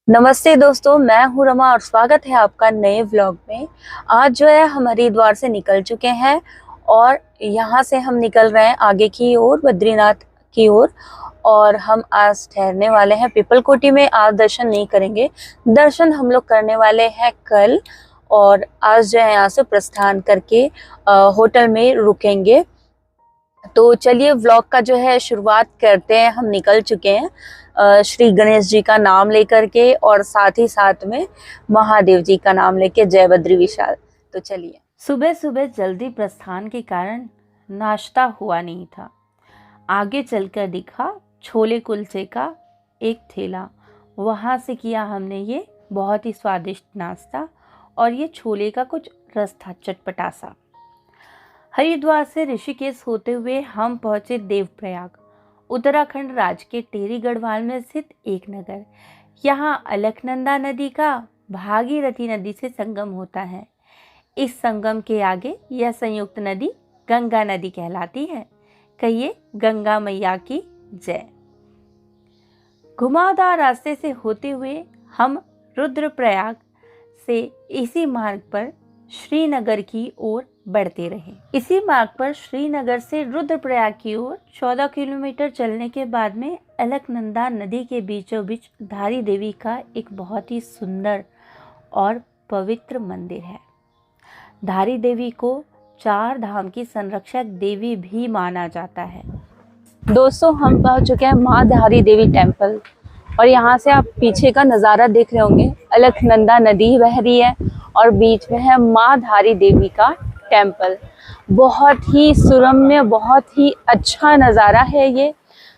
नमस्ते दोस्तों, मैं हूँ रमा और स्वागत है आपका नए व्लॉग में। आज जो है हम हरिद्वार से निकल चुके हैं और यहाँ से हम निकल रहे हैं आगे की ओर बद्रीनाथ की ओर। और हम आज ठहरने वाले हैं पिपलकोटी में। आज दर्शन नहीं करेंगे, दर्शन हम लोग करने वाले हैं कल। और आज जो है यहाँ से प्रस्थान करके होटल में रुकेंगे। तो चलिए व्लॉग का जो है शुरुआत करते हैं। हम निकल चुके हैं श्री गणेश जी का नाम लेकर के और साथ ही साथ में महादेव जी का नाम लेके, जय बद्री विशाल। तो चलिए। सुबह सुबह जल्दी प्रस्थान के कारण नाश्ता हुआ नहीं था। आगे चलकर दिखा छोले कुलचे का एक ठेला। वहाँ से किया हमने ये बहुत ही स्वादिष्ट नाश्ता। और ये छोले का कुछ रस था चटपटा सा। हरिद्वार से ऋषिकेश होते हुए हम पहुँचे देवप्रयाग, उत्तराखंड राज्य के टेरी गढ़वाल में स्थित एक नगर। यहाँ अलकनंदा नदी का भागीरथी नदी से संगम होता है। इस संगम के आगे यह संयुक्त नदी गंगा नदी कहलाती है। कहिए गंगा मैया की जय। घुमावदार रास्ते से होते हुए हम रुद्रप्रयाग से इसी मार्ग पर श्रीनगर की ओर बढ़ते रहे। इसी मार्ग पर श्रीनगर से रुद्रप्रयाग की ओर 14 किलोमीटर चलने के बाद में अलकनंदा नदी के बीचों बीच धारी देवी का एक बहुत ही सुंदर और पवित्र मंदिर है। धारी देवी को 4 धाम की संरक्षक देवी भी माना जाता है। दोस्तों, हम पहुंच चुके हैं माँ धारी देवी टेम्पल। और यहाँ से आप पीछे का नज़ारा देख रहे होंगे, अलकनंदा नदी बह रही है और बीच में है माँ धारी देवी का टेम्पल। बहुत ही सुरम्य, बहुत ही अच्छा नज़ारा है ये,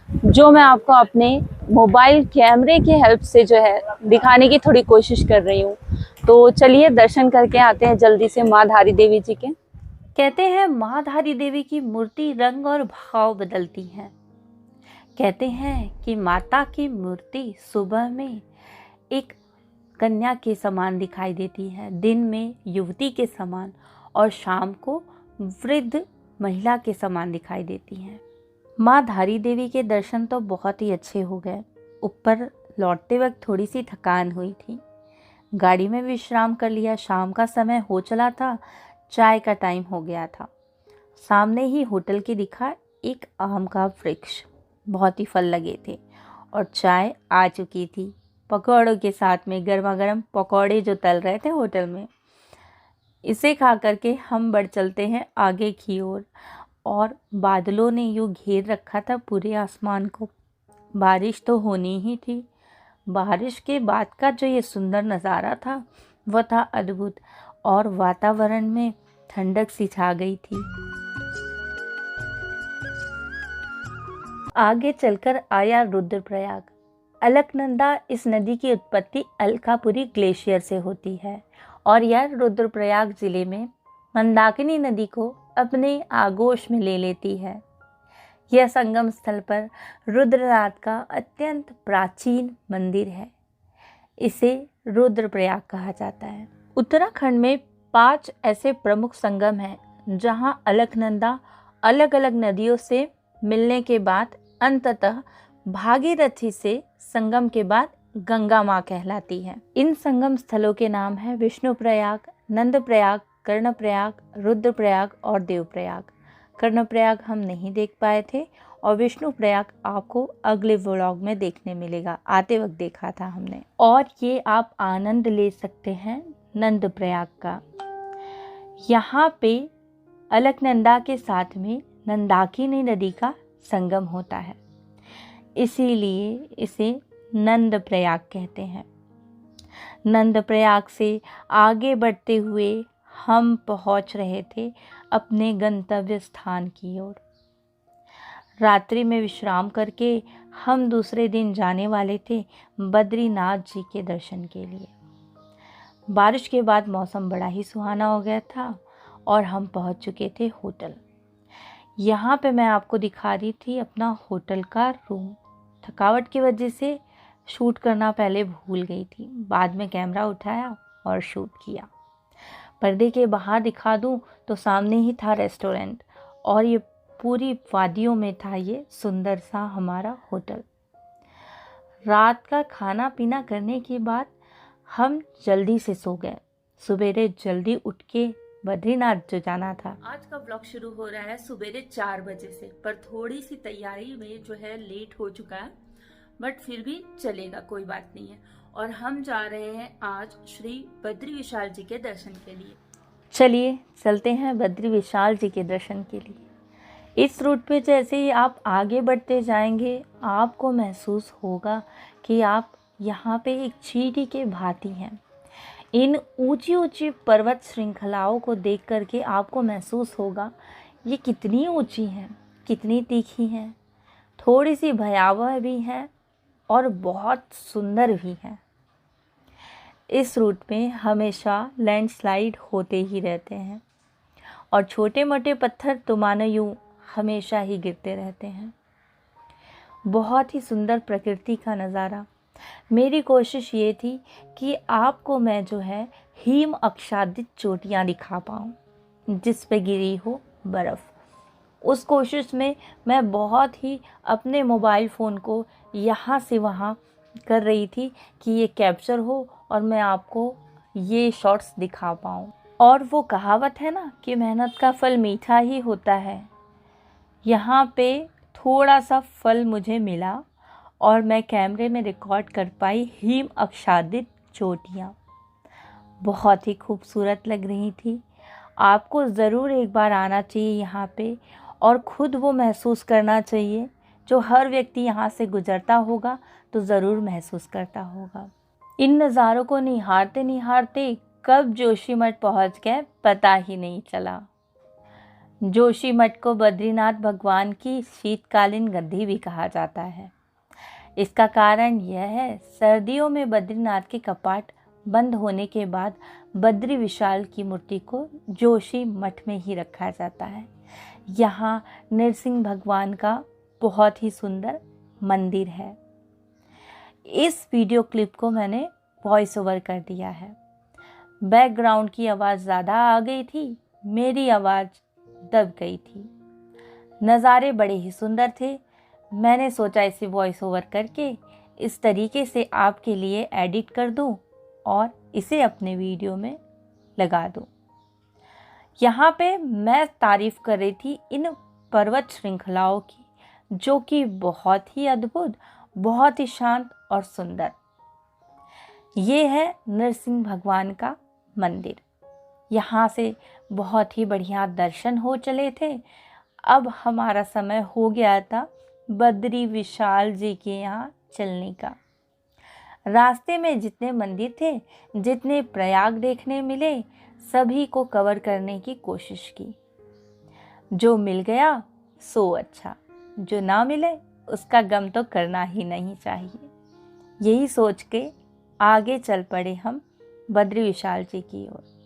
जो मैं आपको अपने मोबाइल कैमरे की हेल्प से जो है दिखाने की थोड़ी कोशिश कर रही हूँ। तो चलिए दर्शन करके आते हैं जल्दी से माँ धारी देवी जी के। कहते हैं माँ धारी देवी की मूर्ति रंग और भाव बदलती है। कहते हैं कि माता की मूर्ति सुबह में एक कन्या के समान दिखाई देती है, दिन में युवती के समान और शाम को वृद्ध महिला के समान दिखाई देती है। माँ धारी देवी के दर्शन तो बहुत ही अच्छे हो गए। ऊपर लौटते वक्त थोड़ी सी थकान हुई थी, गाड़ी में विश्राम कर लिया। शाम का समय हो चला था, चाय का टाइम हो गया था। सामने ही होटल के दिखा एक आम का वृक्ष, बहुत ही फल लगे थे और चाय आ चुकी थी पकौड़ों के साथ में। गर्मा गर्म पकौड़े जो तल रहे थे होटल में, इसे खा करके हम बढ़ चलते हैं आगे की ओर। और बादलों ने यूँ घेर रखा था पूरे आसमान को। बारिश तो होनी ही थी। बारिश के बाद का जो ये सुंदर नज़ारा था वह था अद्भुत, और वातावरण में ठंडक सी छा गई थी। आगे चलकर आया रुद्रप्रयाग। अलकनंदा इस नदी की उत्पत्ति अलकापुरी ग्लेशियर से होती है और यह रुद्रप्रयाग जिले में मंदाकिनी नदी को अपने आगोश में ले लेती है। यह संगम स्थल पर रुद्रनाथ का अत्यंत प्राचीन मंदिर है। इसे रुद्रप्रयाग कहा जाता है। उत्तराखंड में 5 ऐसे प्रमुख संगम हैं जहां अलकनंदा अलग अलग नदियों से मिलने के बाद अंततः भागीरथी से संगम के बाद गंगा माँ कहलाती है। इन संगम स्थलों के नाम हैं विष्णुप्रयाग, नंदप्रयाग, कर्णप्रयाग, रुद्रप्रयाग और देवप्रयाग। कर्णप्रयाग हम नहीं देख पाए थे और विष्णुप्रयाग आपको अगले व्लॉग में देखने मिलेगा, आते वक्त देखा था हमने। और ये आप आनंद ले सकते हैं नंदप्रयाग का। यहाँ पे अलकनंदा के साथ में नंदाकिनी नदी का संगम होता है, इसीलिए इसे नंदप्रयाग कहते हैं। नंदप्रयाग से आगे बढ़ते हुए हम पहुंच रहे थे अपने गंतव्य स्थान की ओर। रात्रि में विश्राम करके हम दूसरे दिन जाने वाले थे बद्रीनाथ जी के दर्शन के लिए। बारिश के बाद मौसम बड़ा ही सुहाना हो गया था और हम पहुंच चुके थे होटल। यहाँ पे मैं आपको दिखा रही थी अपना होटल का रूम। थकावट की वजह से शूट करना पहले भूल गई थी, बाद में कैमरा उठाया और शूट किया। पर्दे के बाहर दिखा दूँ तो सामने ही था रेस्टोरेंट और ये पूरी वादियों में था ये सुंदर सा हमारा होटल। रात का खाना पीना करने के बाद हम जल्दी से सो गए। सवेरे जल्दी उठ के बद्रीनाथ जो जाना था। आज का ब्लॉग शुरू हो रहा है सवेरे 4 बजे से, पर थोड़ी सी तैयारी में जो है लेट हो चुका है, बट फिर भी चलेगा, कोई बात नहीं है। और हम जा रहे हैं आज श्री बद्री विशाल जी के दर्शन के लिए। चलिए चलते हैं बद्री विशाल जी के दर्शन के लिए। इस रूट पे जैसे ही आप आगे बढ़ते जाएंगे, आपको महसूस होगा कि आप यहाँ पे एक चींटी के भांति हैं। इन ऊंची ऊंची पर्वत श्रृंखलाओं को देख करके आपको महसूस होगा ये कितनी ऊंची हैं, कितनी तीखी हैं, थोड़ी सी भयावह भी हैं और बहुत सुंदर भी हैं। इस रूट में हमेशा लैंडस्लाइड होते ही रहते हैं और छोटे मोटे पत्थर तो मानो यूँ हमेशा ही गिरते रहते हैं। बहुत ही सुंदर प्रकृति का नज़ारा। मेरी कोशिश ये थी कि आपको मैं जो है हिम आच्छादित चोटियाँ दिखा पाऊँ जिस पे गिरी हो बर्फ़। उस कोशिश में मैं बहुत ही अपने मोबाइल फ़ोन को यहाँ से वहाँ कर रही थी कि ये कैप्चर हो और मैं आपको ये शॉट्स दिखा पाऊँ। और वो कहावत है ना कि मेहनत का फल मीठा ही होता है। यहाँ पे थोड़ा सा फल मुझे मिला और मैं कैमरे में रिकॉर्ड कर पाई हिम आच्छादित चोटियाँ। बहुत ही खूबसूरत लग रही थी। आपको ज़रूर एक बार आना चाहिए यहाँ पे और ख़ुद वो महसूस करना चाहिए जो हर व्यक्ति यहाँ से गुज़रता होगा तो ज़रूर महसूस करता होगा। इन नज़ारों को निहारते निहारते कब जोशीमठ पहुँच गए पता ही नहीं चला। जोशीमठ को बद्रीनाथ भगवान की शीतकालीन गद्दी भी कहा जाता है। इसका कारण यह है, सर्दियों में बद्रीनाथ के कपाट बंद होने के बाद बद्री विशाल की मूर्ति को जोशी मठ में ही रखा जाता है। यहाँ नरसिंह भगवान का बहुत ही सुंदर मंदिर है। इस वीडियो क्लिप को मैंने वॉइस ओवर कर दिया है। बैकग्राउंड की आवाज़ ज़्यादा आ गई थी, मेरी आवाज़ दब गई थी। नज़ारे बड़े ही सुंदर थे। मैंने सोचा इसे वॉइस ओवर करके इस तरीके से आपके लिए एडिट कर दूं और इसे अपने वीडियो में लगा दूं। यहाँ पे मैं तारीफ़ कर रही थी इन पर्वत श्रृंखलाओं की, जो कि बहुत ही अद्भुत, बहुत ही शांत और सुंदर। ये है नरसिंह भगवान का मंदिर। यहाँ से बहुत ही बढ़िया दर्शन हो चले थे। अब हमारा समय हो गया था बद्री विशाल जी के यहाँ चलने का। रास्ते में जितने मंदिर थे, जितने प्रयाग देखने मिले, सभी को कवर करने की कोशिश की। जो मिल गया सो अच्छा, जो ना मिले उसका गम तो करना ही नहीं चाहिए। यही सोच के आगे चल पड़े हम बद्री विशाल जी की ओर।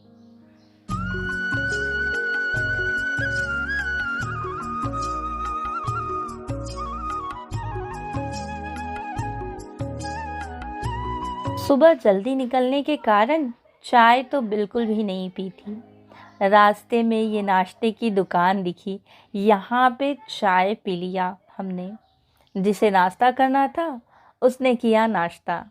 सुबह जल्दी निकलने के कारण चाय तो बिल्कुल भी नहीं पी थी। रास्ते में ये नाश्ते की दुकान दिखी, यहाँ पे चाय पी लिया हमने। जिसे नाश्ता करना था उसने किया नाश्ता,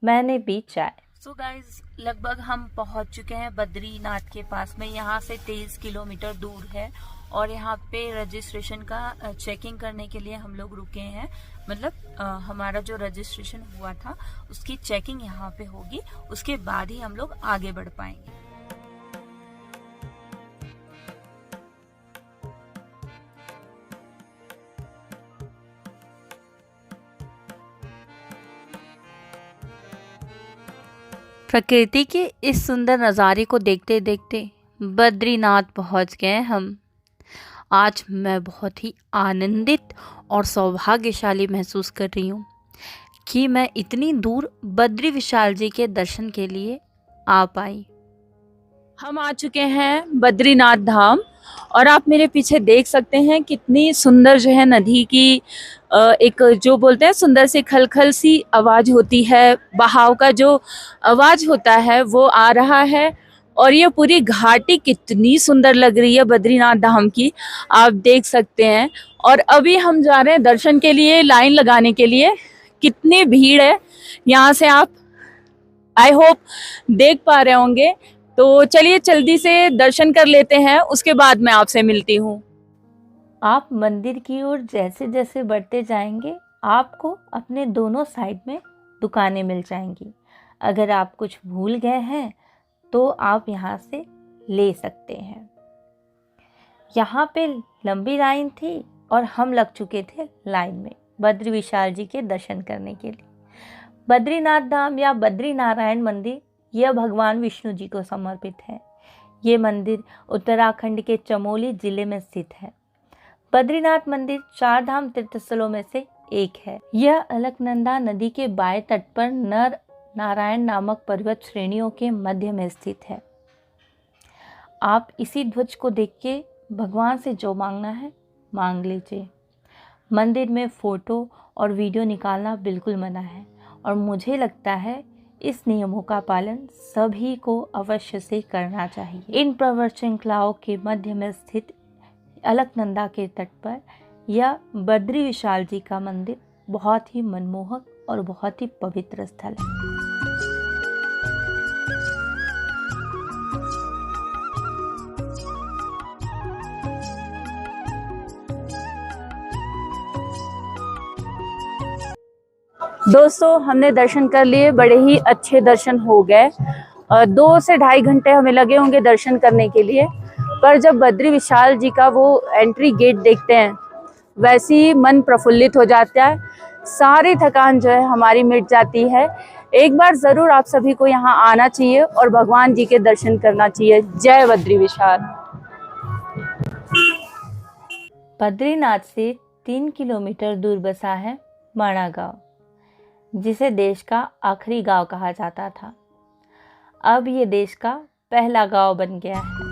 मैंने पी चाय। सो गाइस, लगभग हम पहुँच चुके हैं बद्रीनाथ के पास में। यहाँ से 23 किलोमीटर दूर है और यहाँ पे रजिस्ट्रेशन का चेकिंग करने के लिए हम लोग रुके हैं। मतलब हमारा जो रजिस्ट्रेशन हुआ था उसकी चेकिंग यहाँ पे होगी, उसके बाद ही हम लोग आगे बढ़ पाएंगे। प्रकृति के इस सुंदर नज़ारे को देखते देखते बद्रीनाथ पहुँच गए हम। आज मैं बहुत ही आनंदित और सौभाग्यशाली महसूस कर रही हूँ कि मैं इतनी दूर बद्री विशाल जी के दर्शन के लिए आ पाई। हम आ चुके हैं बद्रीनाथ धाम और आप मेरे पीछे देख सकते हैं कितनी सुंदर जो है नदी की एक जो बोलते हैं सुंदर सी खलखल सी आवाज़ होती है, बहाव का जो आवाज़ होता है वो आ रहा है। और ये पूरी घाटी कितनी सुंदर लग रही है बद्रीनाथ धाम की, आप देख सकते हैं। और अभी हम जा रहे हैं दर्शन के लिए, लाइन लगाने के लिए, कितनी भीड़ है यहाँ से, आप आई होप देख पा रहे होंगे। तो चलिए जल्दी से दर्शन कर लेते हैं, उसके बाद मैं आपसे मिलती हूँ। आप मंदिर की ओर जैसे जैसे बढ़ते जाएंगे आपको अपने दोनों साइड में दुकानें मिल जाएंगी। अगर आप कुछ भूल गए हैं तो आप यहाँ से ले सकते हैं। यहाँ पे लंबी लाइन थी और हम लग चुके थे लाइन में बद्री विशाल जी के दर्शन करने के लिए। बद्रीनाथ धाम या बद्री नारायण मंदिर यह भगवान विष्णु जी को समर्पित है। ये मंदिर उत्तराखंड के चमोली जिले में स्थित है। बद्रीनाथ मंदिर 4 धाम तीर्थस्थलों में से एक है। यह अलकनंदा नदी के बाएं तट पर नर नारायण नामक पर्वत श्रेणियों के मध्य में स्थित है। आप इसी ध्वज को देख के भगवान से जो मांगना है मांग लीजिए। मंदिर में फोटो और वीडियो निकालना बिल्कुल मना है और मुझे लगता है इस नियमों का पालन सभी को अवश्य से करना चाहिए। इन पर्वत श्रृंखलाओं के मध्य में स्थित अलकनंदा के तट पर यह बद्री विशाल जी का मंदिर बहुत ही मनमोहक और बहुत ही पवित्र स्थल है। दोस्तों हमने दर्शन कर लिए, बड़े ही अच्छे दर्शन हो गए। 2 से ढाई घंटे हमें लगे होंगे दर्शन करने के लिए, पर जब बद्री विशाल जी का वो एंट्री गेट देखते हैं वैसे ही मन प्रफुल्लित हो जाता है, सारी थकान जो है हमारी मिट जाती है। एक बार ज़रूर आप सभी को यहाँ आना चाहिए और भगवान जी के दर्शन करना चाहिए। जय बद्री विशाल। बद्रीनाथ से 3 किलोमीटर दूर बसा है माणा गांव, जिसे देश का आखिरी गांव कहा जाता था। अब ये देश का पहला गांव बन गया है।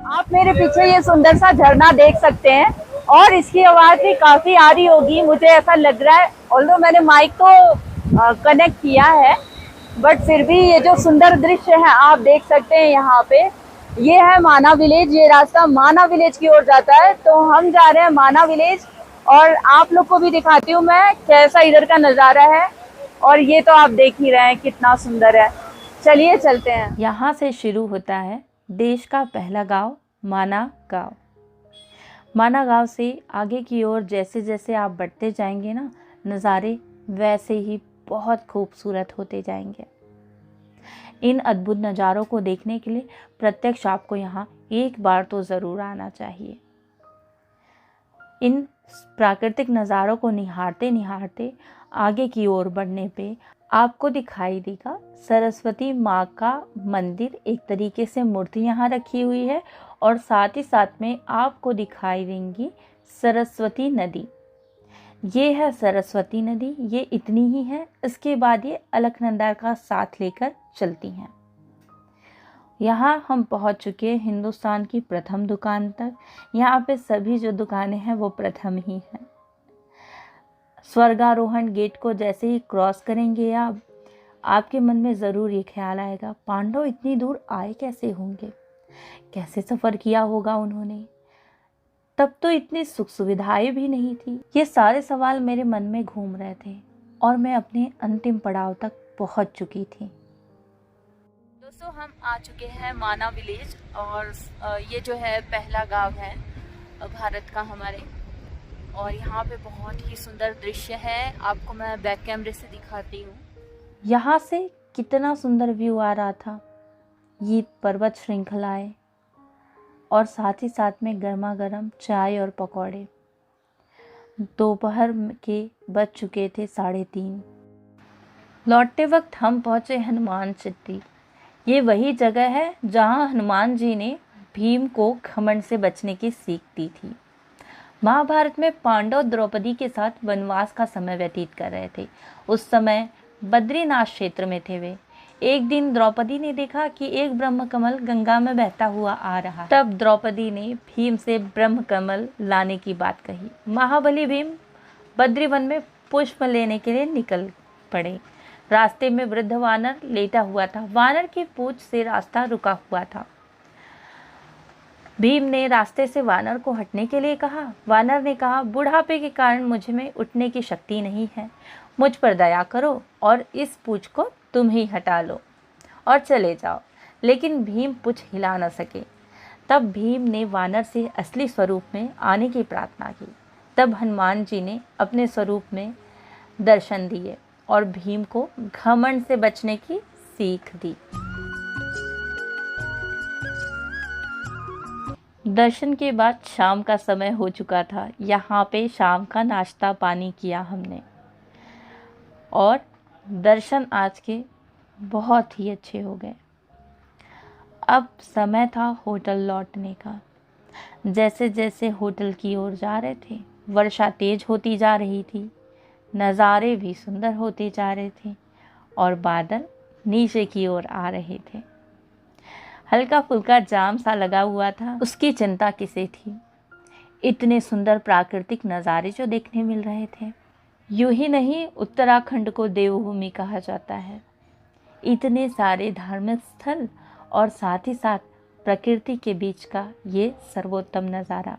आप मेरे पीछे ये सुंदर सा झरना देख सकते हैं और इसकी आवाज भी काफी आ रही होगी, मुझे ऐसा लग रहा है। ऑल्दो मैंने माइक तो कनेक्ट किया है, बट फिर भी ये जो सुंदर दृश्य है आप देख सकते हैं यहाँ पे। ये है माना विलेज, ये रास्ता माना विलेज की ओर जाता है। तो हम जा रहे हैं माना विलेज और आप लोग को भी दिखाती हूँ मैं कैसा इधर का नज़ारा है। और ये तो आप देख ही रहे हैं कितना सुंदर है। चलिए चलते हैं। यहाँ से शुरू होता है देश का पहला गांव माना गांव। माना गांव से आगे की ओर जैसे जैसे आप बढ़ते जाएंगे ना, नज़ारे वैसे ही बहुत खूबसूरत होते जाएंगे। इन अद्भुत नज़ारों को देखने के लिए प्रत्यक्ष आपको यहाँ एक बार तो ज़रूर आना चाहिए। इन प्राकृतिक नज़ारों को निहारते निहारते आगे की ओर बढ़ने पे आपको दिखाई देगा सरस्वती माँ का मंदिर। एक तरीके से मूर्ति यहाँ रखी हुई है और साथ ही साथ में आपको दिखाई देंगी सरस्वती नदी। ये है सरस्वती नदी, ये इतनी ही है। इसके बाद ये अलकनंदा का साथ लेकर चलती हैं। यहाँ हम पहुँच चुके हैं हिंदुस्तान की प्रथम दुकान तक। यहाँ पे सभी जो दुकानें हैं वो प्रथम ही हैं। स्वर्गारोहण गेट को जैसे ही क्रॉस करेंगे आप, आपके मन में ज़रूर ये ख्याल आएगा, पांडव इतनी दूर आए कैसे होंगे, कैसे सफ़र किया होगा उन्होंने, तब तो इतनी सुख सुविधाएं भी नहीं थी। ये सारे सवाल मेरे मन में घूम रहे थे और मैं अपने अंतिम पड़ाव तक पहुंच चुकी थी। दोस्तों हम आ चुके हैं माना विलेज और ये जो है पहला गांव है भारत का हमारे। और यहाँ पे बहुत ही सुंदर दृश्य है, आपको मैं बैक कैमरे से दिखाती हूँ। यहाँ से कितना सुंदर व्यू आ रहा था। ये पर्वत श्रृंखलाएं और साथ ही साथ में गर्मा गर्म चाय और पकौड़े। दोपहर के बज चुके थे 3:30। लौटते वक्त हम पहुँचे हनुमान चिट्टी। ये वही जगह है जहाँ हनुमान जी ने भीम को घमंड से बचने की सीख दी थी। महाभारत में पांडव द्रौपदी के साथ वनवास का समय व्यतीत कर रहे थे। उस समय बद्रीनाथ क्षेत्र में थे वे। एक दिन द्रौपदी ने देखा कि एक ब्रह्म कमल गंगा में बहता हुआ आ रहा है। तब द्रौपदी ने भीम से ब्रह्म कमल लाने की बात कही। महाबली भीम बद्रीवन में पुष्प लेने के लिए निकल पड़े। रास्ते में वृद्ध वानर लेटा हुआ था। वानर की पूंछ से रास्ता रुका हुआ था। भीम ने रास्ते से वानर को हटने के लिए कहा। वानर ने कहा, बुढ़ापे के कारण मुझ में उठने की शक्ति नहीं है, मुझ पर दया करो और इस पूंछ को तुम ही हटा लो और चले जाओ। लेकिन भीम पूंछ हिला न सके। तब भीम ने वानर से असली स्वरूप में आने की प्रार्थना की। तब हनुमान जी ने अपने स्वरूप में दर्शन दिए और भीम को घमंड से बचने की सीख दी। दर्शन के बाद शाम का समय हो चुका था। यहाँ पे शाम का नाश्ता पानी किया हमने और दर्शन आज के बहुत ही अच्छे हो गए। अब समय था होटल लौटने का। जैसे जैसे होटल की ओर जा रहे थे, वर्षा तेज होती जा रही थी, नज़ारे भी सुंदर होते जा रहे थे और बादल नीचे की ओर आ रहे थे। हल्का फुल्का जाम सा लगा हुआ था, उसकी चिंता किसे थी। इतने सुंदर प्राकृतिक नज़ारे जो देखने मिल रहे थे। यूं ही नहीं, उत्तराखंड को देवभूमि कहा जाता है। इतने सारे धार्मिक स्थल और साथ ही साथ प्रकृति के बीच का ये सर्वोत्तम नज़ारा।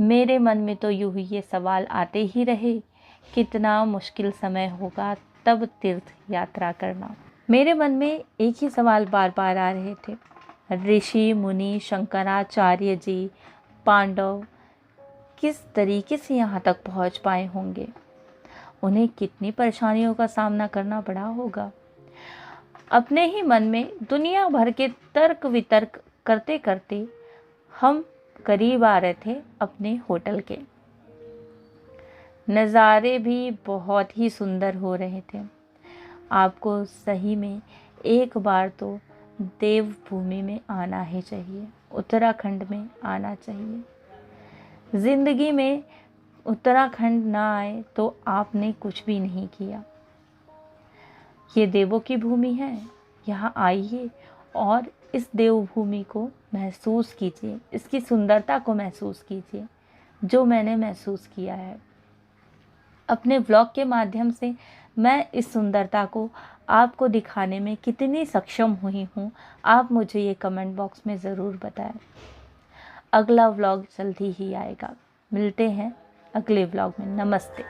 मेरे मन में तो यूं ही ये सवाल आते ही रहे, कितना मुश्किल समय होगा तब तीर्थ यात्रा करना। मेरे मन में एक ही सवाल बार बार आ रहे थे। ऋषि मुनि शंकराचार्य जी, पांडव किस तरीके से यहाँ तक पहुँच पाए होंगे? उन्हें कितनी परेशानियों का सामना करना पड़ा होगा। अपने ही मन में दुनिया भर के तर्क वितर्क करते करते हम करीब आ रहे थे अपने होटल के। नज़ारे भी बहुत ही सुंदर हो रहे थे। आपको सही में एक बार तो देवभूमि में आना ही चाहिए, उत्तराखंड में आना चाहिए। ज़िंदगी में उत्तराखंड ना आए तो आपने कुछ भी नहीं किया। ये देवों की भूमि है, यहाँ आइए और इस देवभूमि को महसूस कीजिए, इसकी सुंदरता को महसूस कीजिए जो मैंने महसूस किया है। अपने व्लॉग के माध्यम से मैं इस सुंदरता को आपको दिखाने में कितनी सक्षम हुई हूँ, आप मुझे ये कमेंट बॉक्स में ज़रूर बताएं। अगला व्लॉग जल्दी ही आएगा। मिलते हैं अगले व्लॉग में। नमस्ते।